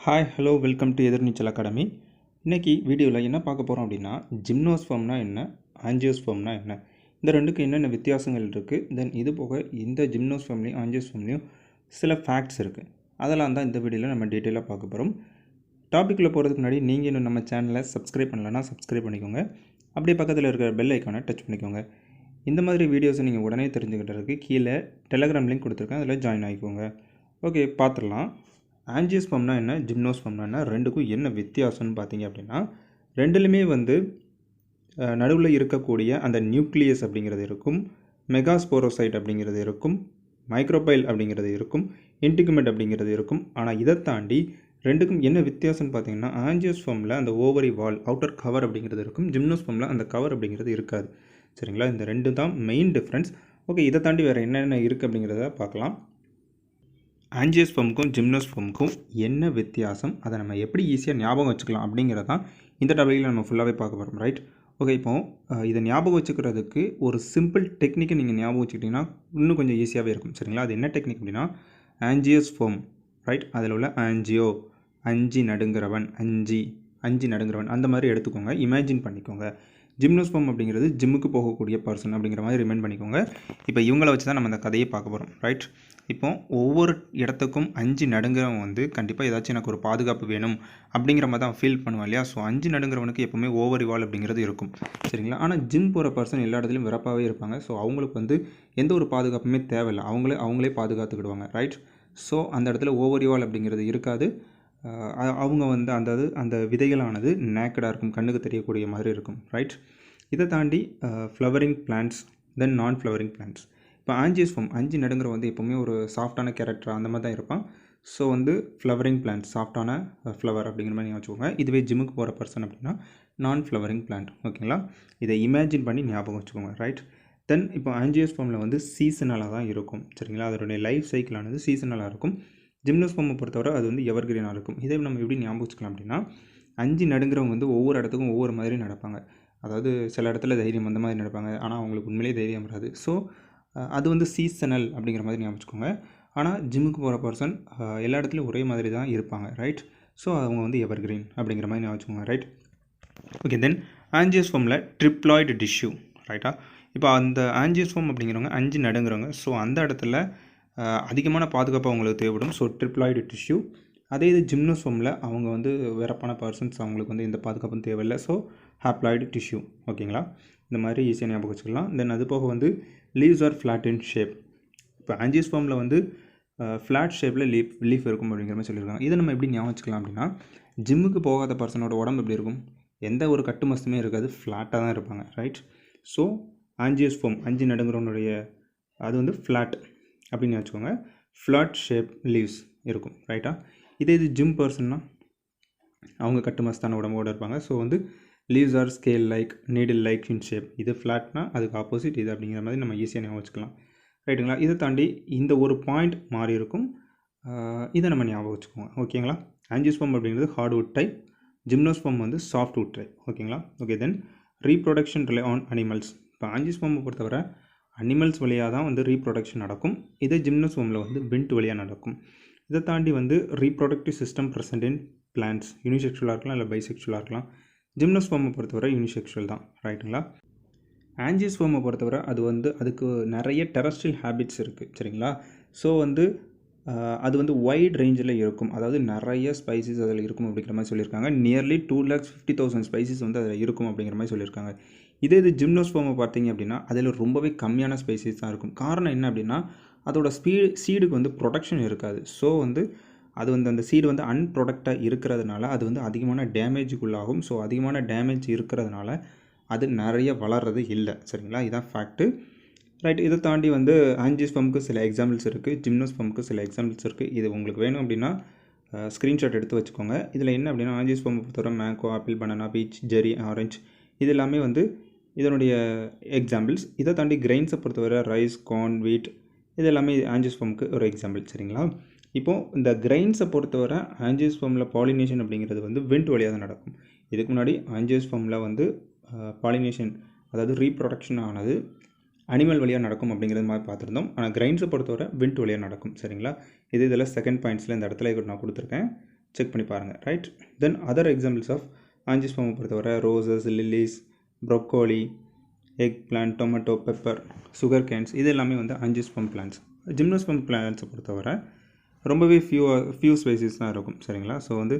Hi hello welcome to Ethirneechal Academy. இன்றைக்கி வீடியோவில் என்ன பார்க்க போகிறோம் அப்படின்னா ஜிம்னோஸ்பெர்ம்னா என்ன, ஆஞ்சியோஸ்பெர்ம்னா என்ன, இந்த ரெண்டுக்கும் என்னென்ன வித்தியாசங்கள் இருக்குது. தென் இது போக இந்த ஜிம்னோஸ்பெர்ம்லேயும் ஆஞ்சியோஸ்பெர்ம்லேயும் சில ஃபேக்ட்ஸ் இருக்குது. அதெல்லாம் தான் இந்த வீடியோவில் நம்ம டீட்டெயிலாக பார்க்க போகிறோம். டாப்பிக்கில் போகிறதுக்கு முன்னாடி நீங்கள் இன்னும் நம்ம சேனலை சப்ஸ்கிரைப் பண்ணலைன்னா சப்ஸ்கிரைப் பண்ணிக்கோங்க. அப்படியே பக்கத்தில் இருக்கிற பெல் ஐக்கானை டச் பண்ணிக்கோங்க. இந்த மாதிரி வீடியோஸை நீங்கள் உடனே தெரிஞ்சுக்கிட்டதுக்கு கீழே டெலகிராம் லிங்க் கொடுத்துருக்கேன், அதில் ஜாயின் ஆகிக்கோங்க. ஓகே, பார்த்துடலாம். ஆஞ்சியோஸ்பெர்ம்னா என்ன, ஜிம்னோஸ்பெர்ம்னா என்ன, ரெண்டுக்கும் என்ன வித்தியாசம்னு பார்த்தீங்க அப்படின்னா ரெண்டுலேயுமே நடுவில் இருக்கக்கூடிய அந்த நியூக்ளியஸ் அப்படிங்கிறது இருக்கும், மெகாஸ்போரோசைட் அப்படிங்கிறது இருக்கும், மைக்ரோபைல் அப்படிங்கிறது இருக்கும், இன்டிகுமெண்ட் அப்படிங்கிறது இருக்கும். ஆனால் இதை தாண்டி ரெண்டுக்கும் என்ன வித்தியாசம்னு பார்த்தீங்கன்னா ஆஞ்சியோஸ்பெர்மில் அந்த ஓவரி வால் அவுட்டர் கவர் அப்படிங்கிறது இருக்கும், ஜிம்னோஸ்பெர்மில் அந்த கவர் அப்படிங்கிறது இருக்காது. சரிங்களா, இந்த ரெண்டு தான் மெயின் டிஃப்ரென்ஸ். ஓகே, இதை தாண்டி வேறு என்னென்ன இருக்குது அப்படிங்கிறத பார்க்கலாம். ஆஞ்சியோஸ்பெர்முக்கும் ஜிம்னோஸ்பெர்முக்கும் என்ன வித்தியாசம், அதை நம்ம எப்படி ஈஸியாக ஞாபகம் வச்சுக்கலாம் அப்படிங்கிறது தான் இந்த டாபிக்கில் நம்ம ஃபுல்லாகவே பார்க்க போகிறோம். Right, okay. இப்போது இதை ஞாபகம் வச்சுக்கிறதுக்கு ஒரு சிம்பிள் டெக்னிக்கை நீங்கள் ஞாபகம் வச்சுக்கிட்டிங்கன்னா இன்னும் கொஞ்சம் ஈஸியாகவே இருக்கும். சரிங்களா, அது என்ன டெக்னிக் அப்படின்னா ஆஞ்சியோஸ்பெர்ம். ரைட், அதில் உள்ள ஆஞ்சியோ, அஞ்சு நடுங்கிறவன், அஞ்சு நடுங்கிறவன் அந்த மாதிரி எடுத்துக்கோங்க, இமேஜின் பண்ணிக்கோங்க. ஜிம்னோஸ்பெர்ம் அப்படிங்கிறது ஜிம்முக்கு போகக்கூடிய பர்சன் அப்படிங்கிற மாதிரி ரிமைண்ட் பண்ணிக்கோங்க. இப்போ இவங்கள வச்சு தான் நம்ம அந்த கதையை பார்க்க போகிறோம். ரைட், இப்போ ஒவ்வொரு இடத்துக்கும் அஞ்சு நடுங்கிறவன் கண்டிப்பாக ஏதாச்சும் எனக்கு ஒரு பாதுகாப்பு வேணும் அப்படிங்கிற மாதிரி தான் ஃபீல் பண்ணுவான் இல்லையா. ஸோ அஞ்சு நடுங்கிறவனுக்கு எப்போவுமே ஓவரி வால் அப்படிங்கிறது இருக்கும். சரிங்களா, ஆனால் ஜிம் போகிற பர்சன் எல்லா இடத்துலையும் விறப்பாகவே இருப்பாங்க. ஸோ அவங்களுக்கு எந்த ஒரு பாதுகாப்புமே தேவையில்லை, அவங்களே பாதுகாத்துக்கிடுவாங்க. ரைட், ஸோ அந்த இடத்துல ஓவரி வால் அப்படிங்கிறது இருக்காது. அவங்க அந்த விதைகளானது நேக்கடாக இருக்கும், கண்ணுக்கு தெரியக்கூடிய மாதிரி இருக்கும். ரைட், இதை தாண்டி ஃப்ளவரிங் பிளான்ட்ஸ், தென் நான் ஃப்ளவரிங் பிளான்ட்ஸ். இப்போ ஆஞ்சியோஸ்பெர்ம் அஞ்சு நடுங்கிற எப்போவுமே ஒரு சாஃப்டான கேரக்டர் அந்த மாதிரி தான் இருப்பான். ஸோ ஃப்ளவரிங் பிளான்ட், சாஃப்டான ஃப்ளவர் அப்படிங்கிற மாதிரி வச்சுக்கோங்க. இதுவே ஜிம்முக்கு போகிற பர்சன் அப்படின்னா நான் ஃப்ளவரிங் பிளான்ட். ஓகேங்களா, இதை இமேஜின் பண்ணி ஞாபகம் வச்சுக்கோங்க. ரைட், தென் இப்போ ஆஞ்சியோஸ்பெர்மில் சீசனலாக தான் இருக்கும். சரிங்களா, அதனுடைய லைஃப் சைக்கிளானது சீசனலாக இருக்கும். ஜிம்னோஸ்பெர்மை பொறுத்தவரை அது எவர்கிரீனாக இருக்கும். இதை நம்ம எப்படி ஞாபகம் வச்சுக்கலாம் அப்படின்னா அஞ்சு நடுங்கிறவங்க ஒவ்வொரு இடத்துக்கும் ஒவ்வொரு மாதிரி நடப்பாங்க. அதாவது சில இடத்துல தைரியம் அந்த மாதிரி நடப்பாங்க, ஆனால் அவங்களுக்கு உண்மையிலேயே தைரியம் வராது. ஸோ அது சீசனல் அப்படிங்கிற மாதிரி ஞாபகம் வச்சுக்கோங்க. ஆனால் ஜிம்முக்கு போகிற பர்சன் எல்லா இடத்துலையும் ஒரே மாதிரி தான் இருப்பாங்க. ரைட், ஸோ அவங்க எவர்கிரீன் அப்படிங்கிற மாதிரி ஞாபகம் வச்சுக்கோங்க. Right, okay. தென் ஆஞ்சியோஸ்பெர்மில் ட்ரிப்ளாய்டு டிஷ்யூ. ரைட்டா, இப்போ அந்த ஆஞ்சியோஸ்பெர்ம் அப்படிங்கிறவங்க அஞ்சு நடுங்கிறவங்க. ஸோ அந்த இடத்துல அதிகமான பாதுகாப்பு அவங்களுக்கு தேவைப்படும். So triploid tissue. அதே இது ஜிம்னோஸ்பெர்மில் அவங்க வெறப்பான பர்சன்ஸ், அவங்களுக்கு எந்த பாதுகாப்பும் தேவையில்லை. So haploid tissue. ஓகேங்களா, இந்த மாதிரி ஈஸியாக ஞாபகம் வச்சுக்கலாம். தென் அது போக leaves are flat in shape. இப்போ ஆஞ்சியோஸ்பெர்மில் ஃப்ளாட் ஷேப்பில் லீஃப் இருக்கும் அப்படிங்கிற மாதிரி சொல்லியிருக்காங்க. இதை நம்ம எப்படி ஞாபகம் வச்சுக்கலாம் அப்படின்னா ஜிம்முக்கு போகாத பர்சனோட உடம்பு எப்படி இருக்கும், எந்த ஒரு கட்டு மஸ்துமே இருக்காது, ஃப்ளாட்டாக தான் இருப்பாங்க. ரைட், ஸோ ஆஞ்சியோஸ்பெர்ம் அஞ்சு நடுங்கிறவனுடைய அது ஃப்ளாட் அப்படின்னு வச்சுக்கோங்க. ஃப்ளாட் ஷேப் லீவ்ஸ் இருக்கும். ரைட்டா, இது ஜிம் பர்சன்னா அவங்க கட்டு மஸ்தான உடம்போடு இருப்பாங்க. So leaves are scale like, needle like in shape. இது ஃப்ளாட்னா அதுக்கு ஆப்போசிட் இது அப்படிங்கிற மாதிரி நம்ம ஈஸியாக ஞாபகம் வச்சுக்கலாம். ரைட்டுங்களா, இதை தாண்டி இந்த ஒரு பாயிண்ட் மாறி இருக்கும், இதை நம்ம ஞாபகம் வச்சுக்கோங்க. ஓகேங்களா, ஆஞ்சியோஸ்பெர்ம் அப்படிங்கிறது hardwood type, gymnosperm softwood type. ஓகேங்களா, okay. Then reproduction rely on animals. இப்போ ஆஞ்சியோஸ்பெர்மை பொறுத்தவரை அனிமல்ஸ் வழியாக தான் ரீப்ரொடக்ஷன் நடக்கும். இதே ஜிம்னோஸ்பெர்மில் விண்ட் வழியாக நடக்கும். இதை தாண்டி reproductive system present in plants, யூனிசெக்சுவலாக இருக்கலாம் இல்லை பைசெக்சுவலாக இருக்கலாம். ஜிம்னோஸ்பெர்மை பொறுத்தவரை யூனிசெக்சுவல் தான். ரைட்டுங்களா, ஆஞ்சியோஸ்பெர்மை பொறுத்தவரை அதுக்கு நிறைய டெரஸ்ட்ரியல் ஹேபிட்ஸ் இருக்குது. சரிங்களா, ஸோ அது வைட் ரேஞ்சில் இருக்கும், அதாவது நிறைய ஸ்பைசிஸ் அதில் இருக்கும் அப்படிங்கிற மாதிரி சொல்லியிருக்காங்க. நியர்லி 2,50,000 ஸ்பைசிஸ் அதில் இருக்கும் அப்படிங்கிற மாதிரி சொல்லியிருக்காங்க. இது ஜிம்னோஸ்பெர்மை பார்த்தீங்க அப்படின்னா அதில் ரொம்பவே கம்மியான ஸ்பைசிஸ் தான் இருக்கும். காரணம் என்ன அப்படின்னா அதோட சீடுக்கு ப்ரொடக்ஷன் இருக்காது. ஸோ அது அந்த சீடு அன்ப்ரொடக்டாக இருக்கிறதுனால அது அதிகமான டேமேஜுக்குள்ளாகும். ஸோ அதிகமான டேமேஜ் இருக்கிறதுனால அது நிறைய வளர்றது இல்லை. சரிங்களா, இதுதான் ஃபேக்ட்டு. ரைட், இதை தாண்டி ஆஞ்சியோஸ்பெர்முக்கு சில எக்ஸாம்பிள்ஸ் இருக்குது, ஜிம்னோஸ்பெர்முக்கு சில எக்ஸாம்பிள்ஸ் இருக்குது. இது உங்களுக்கு வேணும் அப்படின்னா ஸ்க்ரீன்ஷாட் எடுத்து வச்சுக்கோங்க. இதில் என்ன அப்படின்னா ஆஞ்சியோஸ்பெர்மை பொறுத்தவரை மேங்கோ, ஆப்பிள், பனானா, பீச், ஜெரி, ஆரஞ்சு இது எல்லாமே இதனுடைய எக்ஸாம்பிள்ஸ். இதை தாண்டி கிரெயின்ஸை பொறுத்தவரை ரைஸ், கார்ன், வீட் இது எல்லாமே ஆஞ்சியோஸ்பெர்முக்கு ஒரு எக்ஸாம்பிள். சரிங்களா, இப்போது இந்த கிரெயின்ஸை பொறுத்தவரை ஆஞ்சியோஸ்பெர்மில் பாலினேஷன் அப்படிங்கிறது விண்ட் வழியாக தான் நடக்கும். இதுக்கு முன்னாடி ஆஞ்சியோஸ்பெர்மில் பாலினேஷன் அதாவது ரீப்ரொடக்ஷன் ஆனது அனிமல் வழியாக நடக்கும் அப்படிங்கிறது மாதிரி பார்த்துருந்தோம். ஆனால் கிரைன்ஸை பொறுத்தவரை விண்ட் வழியாக நடக்கும். சரிங்களா, இதில் செகண்ட் பாயிண்ட்ஸில் இந்த இடத்துல நான் கொடுத்துருக்கேன். செக் பண்ணி பாருங்கள், right. Then other examples of ஆஞ்சியோஸ்பெர்மை பொறுத்தவரை roses, lilies, broccoli, eggplant, tomato, pepper, sugar canes, இது எல்லாமே வந்து ஆஞ்சியோஸ்பெர்ம் பிளான்ட்ஸ். ஜிம்னோஸ்பெர்ம் பிளான்ட்ஸை பொறுத்தவரை ரொம்பவே ஃபியூ ஸ்பைசிஸ் தான் இருக்கும், சரிங்களா. ஸோ வந்து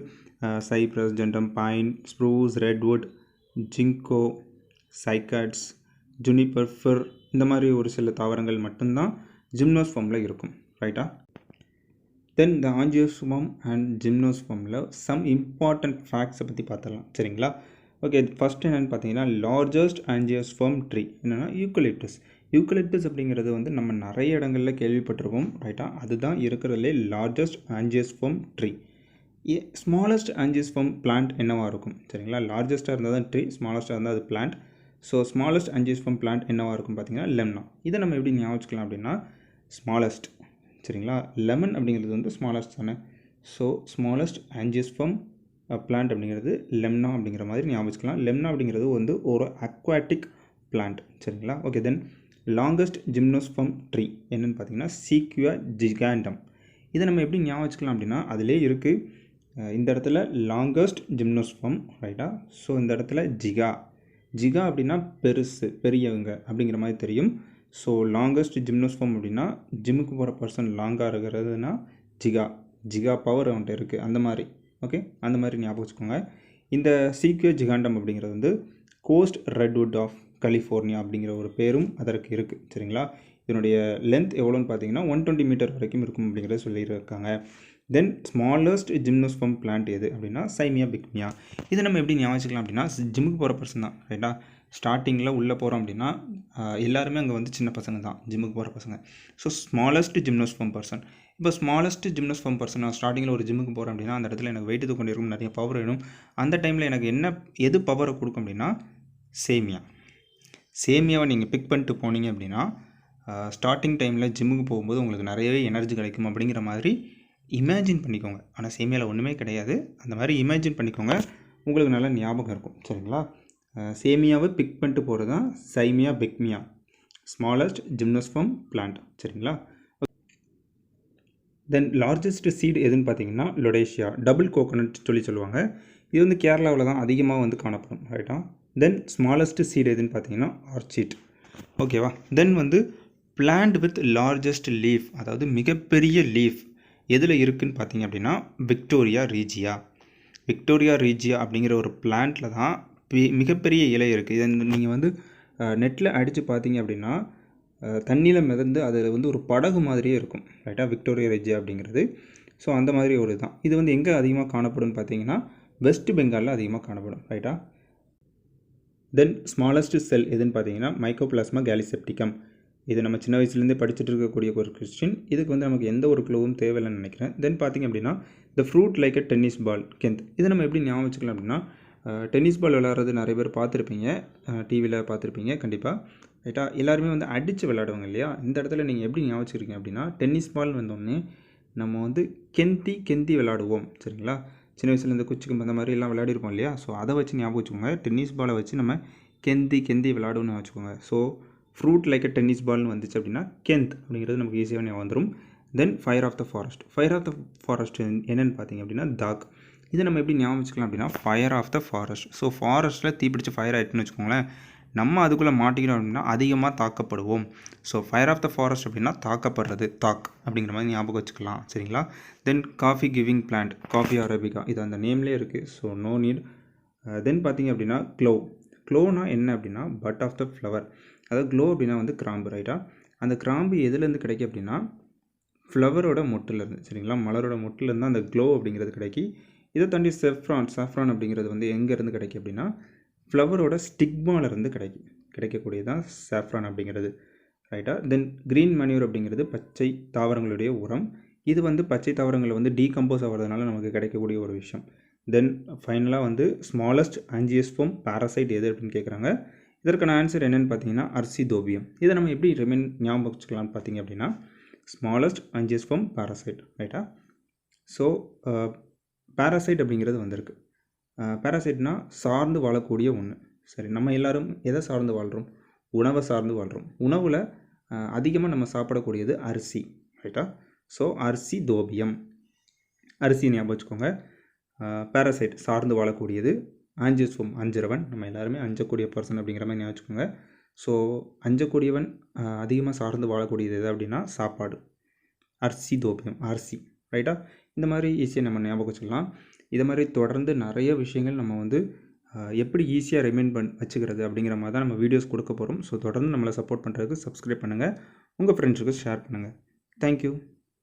cypress, gnetum, pine, spruce, redwood, ginkgo, cycads, juniper, fir, இந்த மாதிரி ஒரு சில தாவரங்கள் மட்டும்தான் ஜிம்னோஸ்பெர்மில் இருக்கும், ரைட்டா. தென் இந்த ஆஞ்சியோஸ்பெர்ம் அண்ட் ஜிம்னோஸ்பெர்மில் சம் இம்பார்ட்டன்ட் ஃபேக்ட்ஸை பற்றி பார்த்துடலாம், சரிங்களா. ஓகே, ஃபஸ்ட் என்னென்னு பார்த்தீங்கன்னா லார்ஜஸ்ட் ஆஞ்சியோஸ்பெர்ம் ட்ரீ என்னென்னா யூக்கலிப்டஸ். யூக்கலிப்டஸ் அப்படிங்கிறது வந்து நம்ம நிறைய இடங்களில் கேள்விப்பட்டிருக்கோம், ரைட்டா. அதுதான் இருக்கிறதுலே largest angiosperm tree. Smallest angiosperm plant என்னவாக இருக்கும், சரிங்களா. லார்ஜஸ்ட்டாக இருந்தால் தான் ட்ரீ, ஸ்மாலஸ்ட்டாக இருந்தால் அது plant. So smallest angiosperm plant என்னவாக இருக்கும் பார்த்தீங்கன்னா லெம்னா. இதை நம்ம எப்படி ஞாபகம் வச்சுக்கலாம் அப்படின்னா ஸ்மாலஸ்ட், சரிங்களா. லெமன் அப்படிங்கிறது வந்து ஸ்மாலஸ்ட் தானே. ஸோ ஸ்மாலஸ்ட் ஆஞ்சியோஸ்பெர்ம் பிளான்ட் அப்படிங்கிறது லெம்னா அப்படிங்கிற மாதிரி ஞாபகம் வச்சுக்கலாம். லெம்னா அப்படிங்கிறது வந்து ஒரு அக்வாட்டிக் பிளான்ட், சரிங்களா. ஓகே, தென் லாங்கஸ்ட் ஜிம்னோஸ்பெர்ம் ட்ரீ என்னென்னு பார்த்தீங்கன்னா சீக்யூயா ஜிகாண்டம். இதை நம்ம எப்படி ஞாபகம் வச்சுக்கலாம் அப்படின்னா அதிலே இருக்குது இந்த இடத்துல லாங்கஸ்ட் ஜிம்னோஸ்பெர்ம், ரைட்டா. ஸோ இந்த இடத்துல ஜிகா அப்படின்னா பெருசு, பெரியவங்க அப்படிங்கிற மாதிரி தெரியும். ஸோ லாங்கஸ்ட் ஜிம்னோஸ்பெர்ம் அப்படின்னா ஜிம்முக்கு போகிற பர்சன் லாங்காக இருக்கிறதுனா ஜிகா பவர் அவன்கிட்ட இருக்குது, அந்த மாதிரி. ஓகே, அந்த மாதிரி ஞாபகம் வச்சுக்கோங்க. இந்த சீக்யூயா ஜிகாண்டம் அப்படிங்கிறது வந்து கோஸ்ட் ரெட்வுட் ஆஃப் கலிஃபோர்னியா அப்படிங்கிற ஒரு பேரும் அதற்கு இருக்குது, சரிங்களா. இதனுடைய லென்த் எவ்வளோன்னு பார்த்தீங்கன்னா 120 மீட்டர் வரைக்கும் இருக்கும் அப்படிங்கிறத சொல்லியிருக்காங்க. தென் ஸ்மாலஸ்ட் ஜிம்னோஸ்பெர்ம் பிளான்ட் எது அப்படின்னா சைமியா பிக்மியா. இதை நம்ம எப்படி ஞாபகம் வச்சுக்கலாம் அப்படின்னா ஜிம்முக்கு போகிற பர்சன் தான், ரைட்டா. ஸ்டார்டிங்கில் உள்ளே போகிறோம் அப்படின்னா எல்லாருமே அங்கே வந்து சின்ன பசங்க தான், ஜிம்முக்கு போகிற பசங்க. So smallest gymnosperm person. இப்போ ஸ்மாலஸ்ட் ஜிம்னோஸ்பெர்ம் பர்சன் நான் ஸ்டார்டிங்கில் ஒரு ஜிம்முக்கு போகிறேன் அப்படின்னா அந்த இடத்துல எனக்கு வெயிட் தூக்க இருக்கும், நிறைய பவர் வேணும். அந்த டைமில் எனக்கு எது பவரை கொடுக்கும் அப்படின்னா சேமியாவை நீங்கள் பிக் பண்ணிட்டு போனீங்க அப்படின்னா ஸ்டார்டிங் டைமில் ஜிம்முக்கு போகும்போது உங்களுக்கு நிறையவே எனர்ஜி கிடைக்கும் அப்படிங்கிற மாதிரி இமேஜின் பண்ணிக்கோங்க. ஆனால் சேமியாவில் ஒன்றுமே கிடையாது, அந்த மாதிரி இமேஜின் பண்ணிக்கோங்க, உங்களுக்கு நல்லா ஞாபகம் இருக்கும், சரிங்களா. சேமியாவை பிக் பண்ணிட்டு போகிறது தான் சைமியா பிக்மியா, ஸ்மாலஸ்ட் ஜிம்னோஸ்பெர்ம் பிளான்ட், சரிங்களா. தென் லார்ஜஸ்ட் சீடு எதுன்னு பார்த்தீங்கன்னா லொடேஷியா, டபுள் கோகோனட் சொல்லுவாங்க. இது வந்து கேரளாவில் தான் அதிகமாக வந்து காணப்படும், ரைட்டா. தென் ஸ்மாலஸ்ட் சீடு எதுன்னு பார்த்தீங்கன்னா ஆர்ச்சிட், ஓகேவா. தென் வந்து பிளான்ட் வித் லார்ஜஸ்ட் லீஃப், அதாவது மிகப்பெரிய லீஃப் எதில் இருக்குதுன்னு பார்த்தீங்க அப்படின்னா விக்டோரியா ரீஜியா அப்படிங்கிற ஒரு பிளான்ட்டில் தான் மிகப்பெரிய இலை இருக்குது. இதை நீங்கள் வந்து நெட்டில் அடித்து பார்த்தீங்க அப்படின்னா தண்ணியில் மிதந்து அதில் வந்து ஒரு படகு மாதிரியே இருக்கும், ரைட்டா, விக்டோரியா ரீஜியா அப்படிங்கிறது. ஸோ அந்த மாதிரி ஒரு தான். இது வந்து எங்கே அதிகமாக காணப்படும் பார்த்தீங்கன்னா வெஸ்ட் பெங்காலில் அதிகமாக காணப்படும், ரைட்டா. தென் ஸ்மாலஸ்ட் செல் எதுன்னு பார்த்தீங்கன்னா மைக்கோபிளாஸ்மா கேலிசெப்டிகம். இது நம்ம சின்ன வயசுலேருந்தே படிச்சுட்டு இருக்கக்கூடிய ஒரு கொஸ்டின். இதுக்கு வந்து நமக்கு எந்த ஒரு க்ளூவும் தேவையில்லைன்னு நினைக்கிறேன். தென் பார்த்திங்க அப்படின்னா the fruit like a tennis ball கெந்த். இதை நம்ம எப்படி ஞாபகம் வச்சுக்கலாம் அப்படின்னா டென்னிஸ் பால் விளையாடுறது நிறைய பேர் பார்த்துருப்பீங்க, டிவியில் பார்த்துருப்பீங்க கண்டிப்பாக, ரைட்டா. எல்லாருமே வந்து அடித்து விளையாடுவாங்க இல்லையா. இந்த இடத்துல நீங்கள் எப்படி ஞாபகம் வச்சுருக்கீங்க அப்படின்னா டென்னிஸ் பால் வந்தோடனே நம்ம வந்து கெந்தி விளையாடுவோம், சரிங்களா. சின்ன வயசில் இந்த குச்சிக்கு அந்த மாதிரி எல்லாம் விளையாடிருப்போம் இல்லையா. ஸோ அதை வச்சு ஞாபகம் வச்சுக்கோங்க. டென்னிஸ் பாலை வச்சு நம்ம கெந்தி விளையாடுவோம்னு வச்சுக்கோங்க. So fruit like a tennis பால்னு வந்துச்சு அப்படின்னா கெந்த் அப்படிங்கிறது நமக்கு ஈஸியாக ஞாபகம் வந்துடும். Then fire of the forest என்னென்னு பார்த்தீங்க அப்படின்னா தாக். இதை நம்ம எப்படி ஞாபகம் வச்சுக்கலாம் அப்படின்னா fire of the forest. So ஃபாரஸ்ட்டில் தீப்பிடிச்சு ஃபயர் ஆகிட்டுன்னு வச்சுக்கோங்களேன், நம்ம அதுக்குள்ளே மாட்டிக்கிறோம் அப்படின்னா அதிகமாக தாக்கப்படுவோம். So fire of the forest அப்படின்னா தாக்கப்படுறது, தாக் அப்படிங்கிற மாதிரி ஞாபகம் வச்சுக்கலாம், சரிங்களா. Then coffee giving plant, coffee arabica, இது அந்த நேம்லேயே இருக்குது, ஸோ நோ நீட். தென் பார்த்தீங்க அப்படின்னா க்ளோனா என்ன அப்படின்னா பட் ஆஃப் த ஃப்ளவர். அதாவது க்ளோ அப்படின்னா வந்து கிராம்பு, ரைட்டா. அந்த கிராம்பு எதுலேருந்து கிடைக்கும் அப்படின்னா ஃப்ளவரோட மொட்டிலேருந்து, சரிங்களா. மலரோட மொட்டிலேருந்து அந்த க்ளோ அப்படிங்கிறது கிடைக்கி. இதை தாண்டி சாஃப்ரான் அப்படிங்கிறது வந்து எங்கேருந்து கிடைக்கும் அப்படின்னா ஃப்ளவரோட ஸ்டிக்மாலேருந்து கிடைக்கக்கூடியதான் சாஃப்ரான் அப்படிங்கிறது, ரைட்டா. தென் க்ரீன் மனியூர் அப்படிங்கிறது பச்சை தாவரங்களுடைய உரம். இது வந்து பச்சை தாவரங்கள் வந்து டீகம்போஸ் ஆகிறதுனால நமக்கு கிடைக்கக்கூடிய ஒரு விஷயம். தென் ஃபைனலாக வந்து ஸ்மாலஸ்ட் ஆஞ்சியோஸ்பெர்ம் பாராசைட் எது அப்படின்னு கேட்குறாங்க. இதற்கான ஆன்சர் என்னென்னு பார்த்தீங்கன்னா அர்சிதோபியம். இதை நம்ம எப்படி ஞாபகம் வச்சுக்கலாம்னு பார்த்தீங்க அப்படின்னா ஸ்மாலஸ்ட் ஆஞ்சியோஸ்பெர்ம் பாராசைட், ரைட்டா. ஸோ பாராசைட் அப்படிங்கிறது வந்திருக்கு. பாராசைட்னா சார்ந்து வாழக்கூடிய ஒன்று, சரி. நம்ம எல்லோரும் எதை சார்ந்து வாழ்கிறோம்? உணவை சார்ந்து வாழ்கிறோம். உணவில் அதிகமாக நம்ம சாப்பிடக்கூடியது அரிசி, ரைட்டா. ஸோ அரிசி ஞாபகம் வச்சுக்கோங்க. பேரசைட் சார்ந்து வாழக்கூடியது. ஆஞ்சியோஸ்பெர்ம் அஞ்சுறவன், நம்ம எல்லாருமே அஞ்சக்கூடிய பர்சன் அப்படிங்கிற மாதிரி ஞாபகம் வச்சுக்கோங்க. ஸோ அஞ்சக்கூடியவன் அதிகமாக சார்ந்து வாழக்கூடியது எது அப்படின்னா சாப்பாடு. அரிசி, ரைட்டா? இந்த மாதிரி ஈஸியாக நம்ம ஞாபகம் வச்சுக்கலாம். இதை மாதிரி தொடர்ந்து நிறைய விஷயங்கள் நம்ம வந்து எப்படி ஈஸியாக ரிமைண்ட் வச்சுக்கிறது அப்படிங்கிற மாதிரி தான் நம்ம வீடியோஸ் கொடுக்க போகிறோம். ஸோ தொடர்ந்து நம்மளை சப்போர்ட் பண்ணுறதுக்கு சப்ஸ்கிரைப் பண்ணுங்கள், உங்கள் ஃப்ரெண்ட்ஸுக்கு ஷேர் பண்ணுங்கள். தேங்க்யூ.